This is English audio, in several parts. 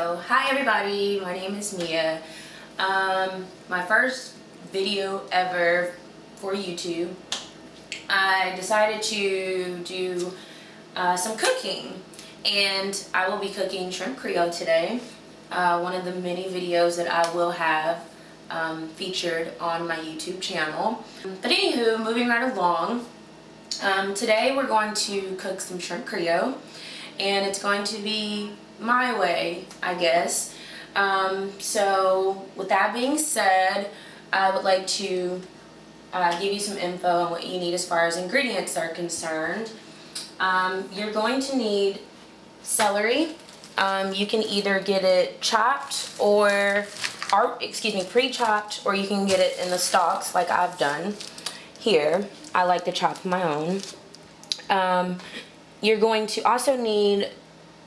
So, hi everybody, my name is Mia. My first video ever for YouTube. I decided to do some cooking, and I will be cooking shrimp creole today. One of the many videos that I will have featured on my YouTube channel. But anywho, moving right along, today we're going to cook some shrimp creole, and it's going to be my way, I guess. So with that being said, I would like to give you some info on what you need as far as ingredients are concerned. You're going to need celery. You can either get it chopped or pre-chopped, or you can get it in the stalks like I've done here. I like to chop my own. You're going to also need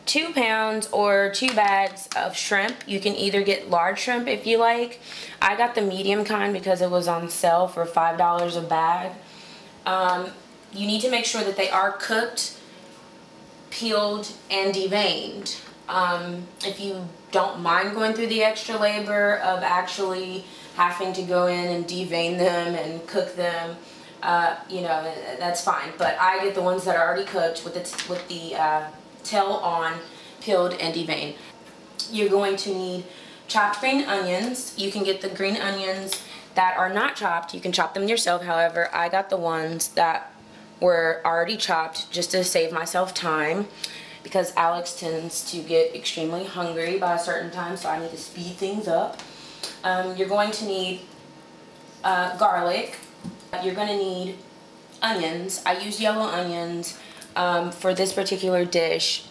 2 pounds or 2 bags of shrimp. You can either get large shrimp if you like. I got the medium kind because it was on sale for $5 a bag. You need to make sure that they are cooked, peeled, and deveined. If you don't mind going through the extra labor of actually having to go in and devein them and cook them, you know, that's fine. But I get the ones that are already cooked with the tail on, peeled, and deveined. You're going to need chopped green onions. You can get the green onions that are not chopped. You can chop them yourself. However, I got the ones that were already chopped just to save myself time, because Alex tends to get extremely hungry by a certain time, so I need to speed things up. You're going to need garlic. You're going to need onions. I use yellow onions for this particular dish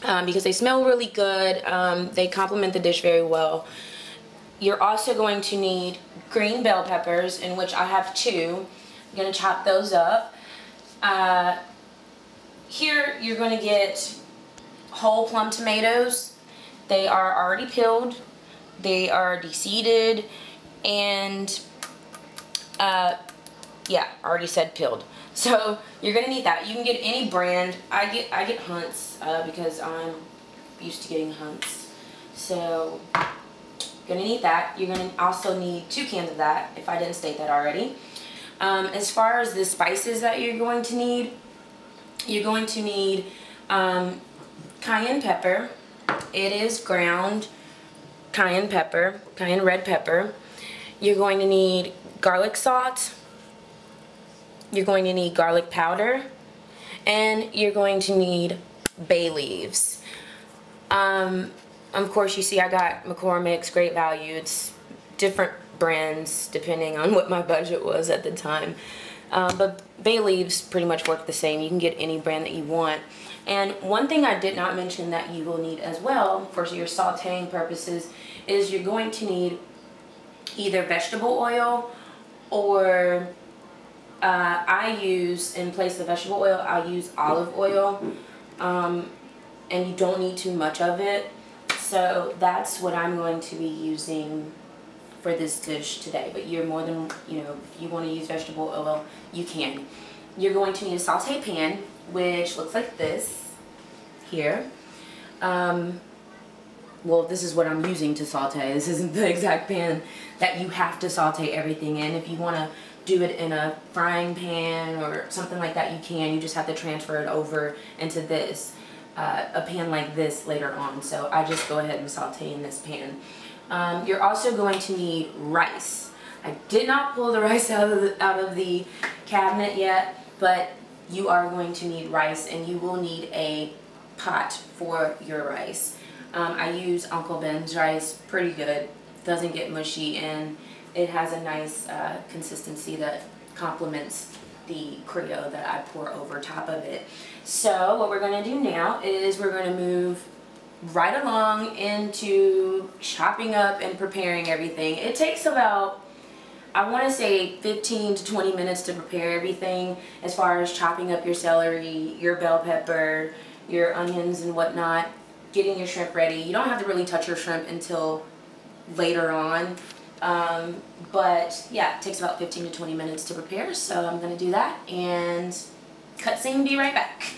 because they smell really good. They complement the dish very well. You're also going to need green bell peppers, in which I have 2. I'm going to chop those up. Here you're going to get whole plum tomatoes. They are already peeled, they are deseeded, and yeah, already said peeled. So you're gonna need that. You can get any brand. I get Hunt's because I'm used to getting Hunt's. So you're gonna need that. You're gonna also need 2 cans of that, if I didn't state that already. As far as the spices that you're going to need cayenne pepper. It is ground cayenne pepper, cayenne red pepper. You're going to need garlic salt. You're going to need garlic powder, and you're going to need bay leaves. Of course, you see I got McCormick's, Great Value. It's different brands depending on what my budget was at the time. But bay leaves pretty much work the same. You can get any brand that you want. And one thing I did not mention that you will need as well for your sauteing purposes is you're going to need either vegetable oil, or I use, in place of vegetable oil, I use olive oil, and you don't need too much of it. So that's what I'm going to be using for this dish today. But you're more than, you know, if you want to use vegetable oil, you can. You're going to need a saute pan, which looks like this here. Well, this is what I'm using to saute. This isn't the exact pan that you have to saute everything in. If you want to do it in a frying pan or something like that, you can. You just have to transfer it over into this, a pan like this later on. So I just go ahead and saute in this pan. You're also going to need rice. I did not pull the rice out of the cabinet yet, but you are going to need rice, and you will need a pot for your rice. I use Uncle Ben's rice, pretty good. Doesn't get mushy, and it has a nice consistency that complements the creole that I pour over top of it. So what we're going to do now is we're going to move right along into chopping up and preparing everything. It takes about, I want to say, 15 to 20 minutes to prepare everything, as far as chopping up your celery, your bell pepper, your onions and whatnot, getting your shrimp ready. You don't have to really touch your shrimp until later on, but yeah, it takes about 15 to 20 minutes to prepare. So I'm going to do that, and cutscene, be right back.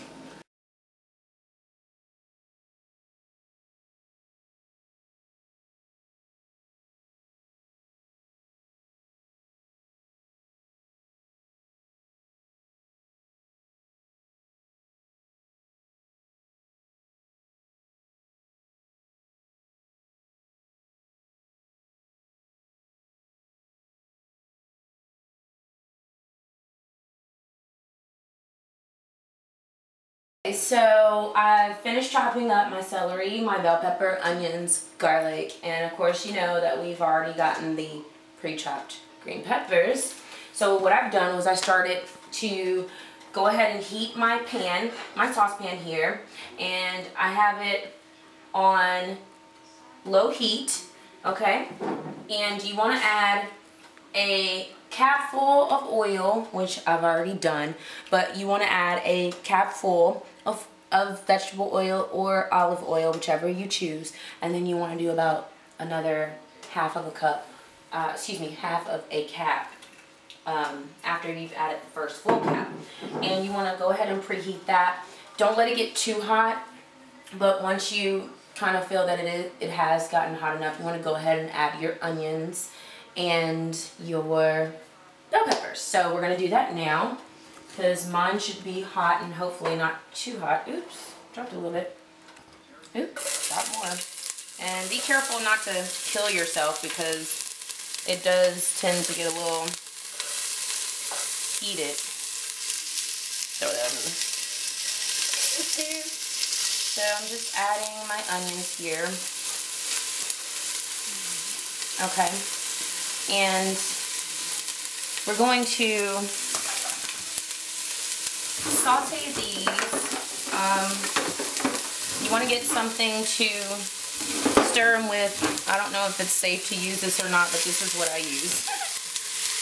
Okay, so I finished chopping up my celery, my bell pepper, onions, garlic, and of course you know that we've already gotten the pre-chopped green peppers. So what I've done was I started to go ahead and heat my pan, my saucepan here, and I have it on low heat, okay? And you want to add a cap full of oil, which I've already done, but you want to add a cap full of vegetable oil or olive oil, whichever you choose, and then you want to do about another half of a cup, half of a cap after you've added the first full cap. And you want to go ahead and preheat that. Don't let it get too hot, but once you kind of feel that it has gotten hot enough, you want to go ahead and add your onions and your bell peppers. So we're going to do that now because mine should be hot and hopefully not too hot. Oops, dropped a little bit. Oops, drop more. And be careful not to kill yourself because it does tend to get a little heated. Throw that in. So I'm just adding my onions here. Okay. And we're going to saute these. You want to get something to stir them with. I don't know if it's safe to use this or not, but this is what I use.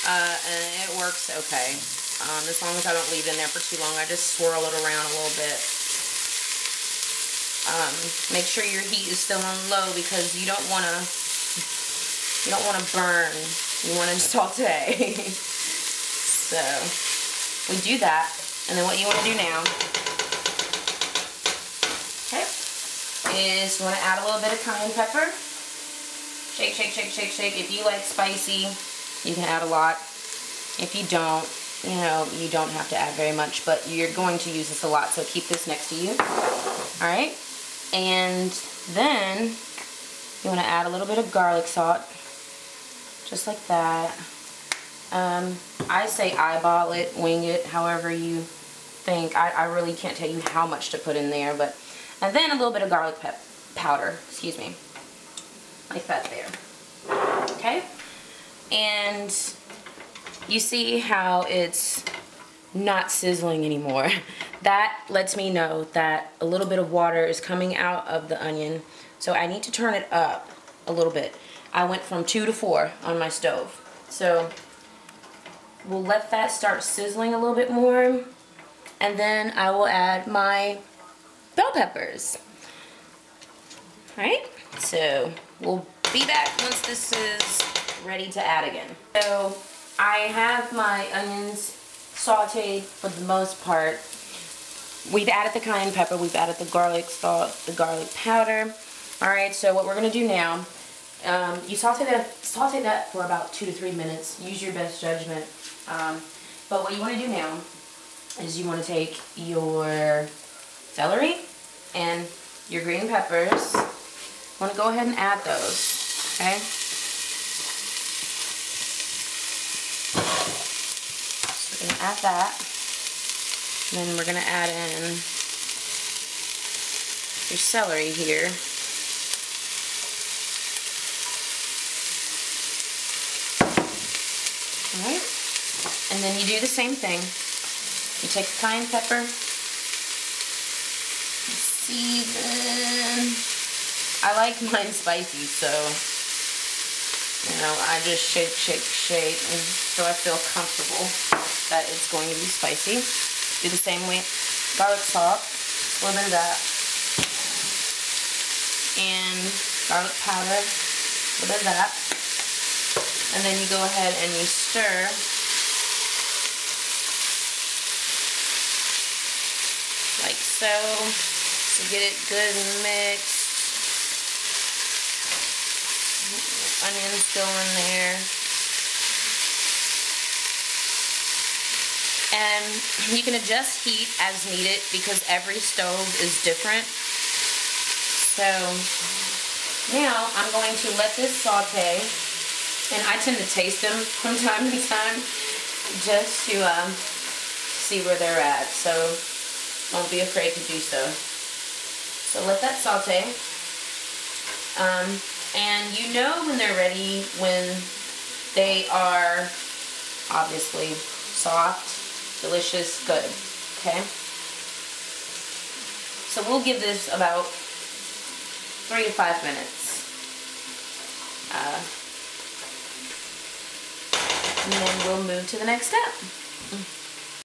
And it works okay. As long as I don't leave it in there for too long, I just swirl it around a little bit. Make sure your heat is still on low because you don't want to burn. You want to saute. So we do that, and then what you want to do now, okay, is you want to add a little bit of cayenne pepper. Shake, shake, shake, shake, shake. If you like spicy, you can add a lot. If you don't, you know, you don't have to add very much, but you're going to use this a lot, so keep this next to you. All right, and then you want to add a little bit of garlic salt. Just like that. I say eyeball it, wing it, however you think. I really can't tell you how much to put in there, but and then a little bit of garlic powder, excuse me, like that there. Okay, and you see how it's not sizzling anymore. That lets me know that a little bit of water is coming out of the onion, so I need to turn it up a little bit. I went from 2 to 4 on my stove. So we'll let that start sizzling a little bit more, and then I will add my bell peppers. Alright, so we'll be back once this is ready to add again. So I have my onions sauteed for the most part. We've added the cayenne pepper, we've added the garlic salt, the garlic powder. Alright, so what we're going to do now, you saute that for about 2 to 3 minutes. Use your best judgment. But what you want to do now is you want to take your celery and your green peppers. You want to go ahead and add those. Okay. So we're going to add that. And then we're going to add in your celery here. Alright, and then you do the same thing. You take the cayenne pepper, season. I like mine spicy, so, you know, I just shake, shake, shake, and so I feel comfortable that it's going to be spicy. Do the same way, garlic salt, a little bit of that, and garlic powder, a little bit of that. And then you go ahead and you stir. Like so. So get it good and mixed. Onions go in there. And you can adjust heat as needed because every stove is different. So now I'm going to let this saute. And I tend to taste them from time to time just to see where they're at. So Don't be afraid to do so. So let that saute. And you know when they're ready when they are obviously soft, delicious, good. Okay? So we'll give this about 3 to 5 minutes. And then we'll move to the next step.